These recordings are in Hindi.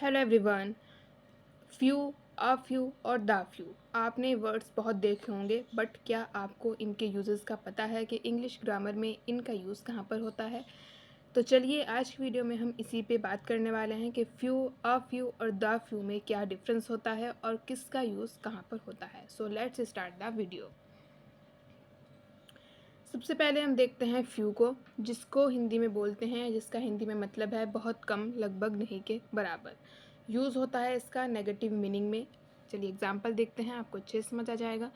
Hello everyone. Few, a few और द फ्यू आपने वर्ड्स बहुत देखे होंगे, बट क्या आपको इनके यूजेस का पता है कि इंग्लिश ग्रामर में इनका यूज़ कहाँ पर होता है? तो चलिए आज की वीडियो में हम इसी पे बात करने वाले हैं कि फ्यू, अ फ्यू और द फ्यू में क्या डिफरेंस होता है और किसका यूज़ कहाँ पर होता है। So let's start the video. सबसे पहले हम देखते हैं फ्यू को, जिसको हिंदी में बोलते हैं, जिसका हिंदी में मतलब है बहुत कम, लगभग नहीं के बराबर। यूज़ होता है इसका नेगेटिव मीनिंग में। चलिए एग्जांपल देखते हैं, आपको अच्छे से समझ आ जाएगा।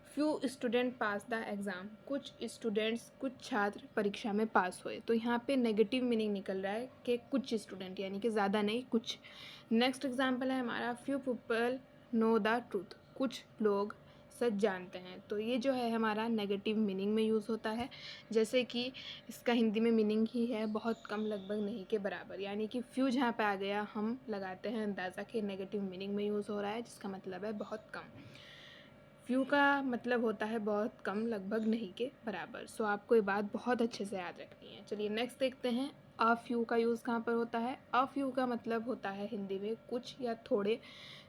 Few student pass the exam, कुछ स्टूडेंट्स, कुछ छात्र परीक्षा में पास हुए। तो यहाँ पे नेगेटिव मीनिंग निकल रहा है कि कुछ स्टूडेंट, यानी कि ज़्यादा नहीं, कुछ। नेक्स्ट एग्जांपल है हमारा, few people know the truth, कुछ लोग सच जानते हैं। तो ये जो है हमारा नेगेटिव मीनिंग में यूज़ होता है। जैसे कि इसका हिंदी में मीनिंग ही है बहुत कम, लगभग नहीं के बराबर। यानी कि फ्यू जहाँ पे आ गया, हम लगाते हैं अंदाज़ा कि नेगेटिव मीनिंग में यूज़ हो रहा है, जिसका मतलब है बहुत कम। फ्यू का मतलब होता है बहुत कम, लगभग नहीं के बराबर। सो आपको ये बात बहुत अच्छे से याद रखनी है। चलिए नेक्स्ट देखते हैं, अ फ्यू का यूज़ कहाँ पर होता है। अ फ्यू का मतलब होता है हिंदी में कुछ या थोड़े,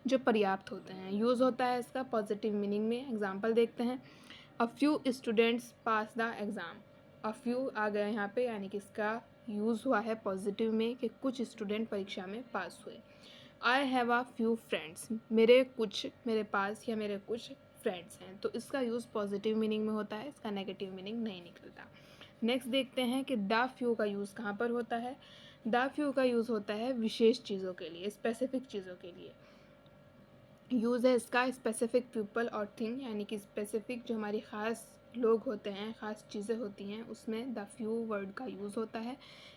जो पर्याप्त होते हैं। यूज़ होता है इसका पॉजिटिव मीनिंग में। एग्जांपल देखते हैं, a few students pass the exam. A few आ गया यहाँ पे, यानी कि इसका यूज़ हुआ है पॉजिटिव में कि कुछ स्टूडेंट परीक्षा में पास हुए। I have a few friends, मेरे पास या मेरे कुछ फ्रेंड्स हैं। तो इसका यूज़ पॉजिटिव मीनिंग में होता है, इसका नेगेटिव मीनिंग नहीं निकलता। नेक्स्ट देखते हैं कि द फ्यू का यूज़ कहाँ पर होता है। द फ्यू का यूज़ होता है विशेष चीज़ों के लिए, स्पेसिफिक चीज़ों के लिए। यूज़ है इसका स्पेसिफिक पीपल और थिंग, यानी कि स्पेसिफिक जो हमारी ख़ास लोग होते हैं, ख़ास चीज़ें होती हैं, उसमें द फ्यू वर्ड का यूज़ होता है।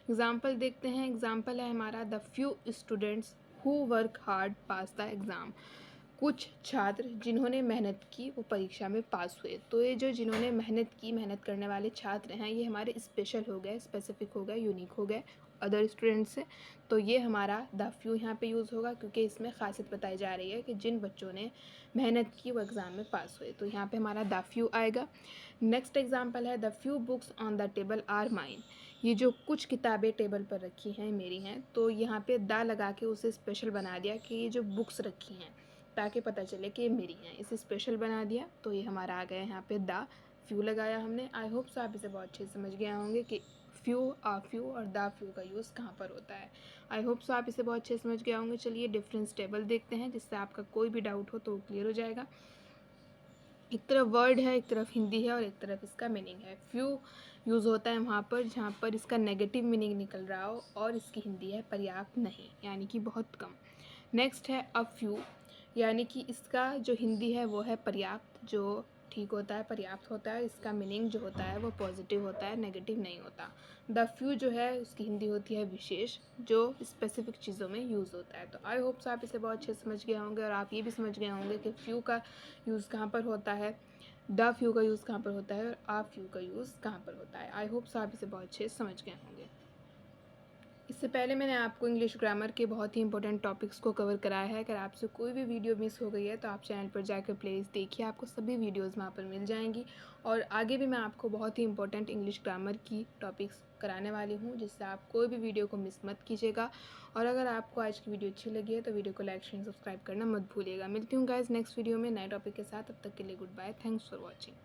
एग्जाम्पल देखते हैं, एग्जाम्पल है हमारा, the few students who work hard pass the exam, कुछ छात्र जिन्होंने मेहनत की वो परीक्षा में पास हुए। तो ये जो जिन्होंने मेहनत की, मेहनत करने वाले छात्र हैं, ये हमारे स्पेशल हो गए, स्पेसिफिक हो गए, यूनिक हो गए अदर स्टूडेंट्स से। तो ये हमारा द फ्यू यहाँ पे यूज़ होगा, क्योंकि इसमें खासियत बताई जा रही है कि जिन बच्चों ने मेहनत की वो एग्ज़ाम में पास हुए। तो यहाँ पे हमारा द फ्यू आएगा। नेक्स्ट एग्जाम्पल है, the few books on the table are mine, ये जो कुछ किताबें टेबल पर रखी हैं मेरी हैं। तो यहाँ पे द लगा के उसे स्पेशल बना दिया कि ये जो बुक्स रखी हैं, ताकि पता चले कि ये मेरी हैं, इसे स्पेशल बना दिया। तो ये हमारा आ गया यहाँ पे द फ्यू लगाया हमने। आई होप सो आप इसे बहुत अच्छे से समझ गए होंगे कि फ्यू, आ फ्यू और द फ्यू का यूज़ कहाँ पर होता है। आई होप सो आप इसे बहुत अच्छे से समझ गए होंगे। चलिए डिफरेंस टेबल देखते हैं, जिससे आपका कोई भी डाउट हो तो वो क्लियर हो जाएगा। एक तरफ वर्ड है, एक तरफ हिंदी है और एक तरफ इसका मीनिंग है। फ्यू यूज़ होता है वहाँ पर जहाँ पर इसका नेगेटिव मीनिंग निकल रहा हो और इसकी हिंदी है पर्याप्त नहीं, यानी कि बहुत कम। नेक्स्ट है अ फ्यू, यानी कि इसका जो हिंदी है वो है पर्याप्त, जो ठीक होता है, पर्याप्त होता है। इसका मीनिंग जो होता है वो पॉजिटिव होता है, नेगेटिव नहीं होता। द फ्यू जो है उसकी हिंदी होती है विशेष, जो स्पेसिफिक चीज़ों में यूज़ होता है। तो आई होप सो आप इसे बहुत अच्छे से समझ गए होंगे और आप ये भी समझ गए होंगे कि फ्यू का यूज़ कहाँ पर होता है, द फ्यू का यूज़ कहाँ पर होता है और आ फ्यू का यूज़ कहाँ पर होता है। आई होप सो आप इसे बहुत अच्छे से समझ गए होंगे। इससे पहले मैंने आपको इंग्लिश ग्रामर के बहुत ही इंपॉर्टेंट टॉपिक्स को कवर कराया है। अगर आपसे कोई भी वीडियो मिस हो गई है तो आप चैनल पर जाकर प्लेलिस्ट देखिए, आपको सभी वीडियोस वहाँ पर मिल जाएंगी। और आगे भी मैं आपको बहुत ही इंपॉर्टेंट इंग्लिश ग्रामर की टॉपिक्स कराने वाली हूँ, जिससे आप कोई भी वीडियो को मिस मत कीजिएगा। और अगर आपको आज की वीडियो अच्छी लगी है तो वीडियो को लाइक शेयर सब्सक्राइब करना मत भूलिएगा। मिलती हूँ गाइज नेक्स्ट वीडियो में नए टॉपिक के साथ, तब तक के लिए good bye, thanks for watching.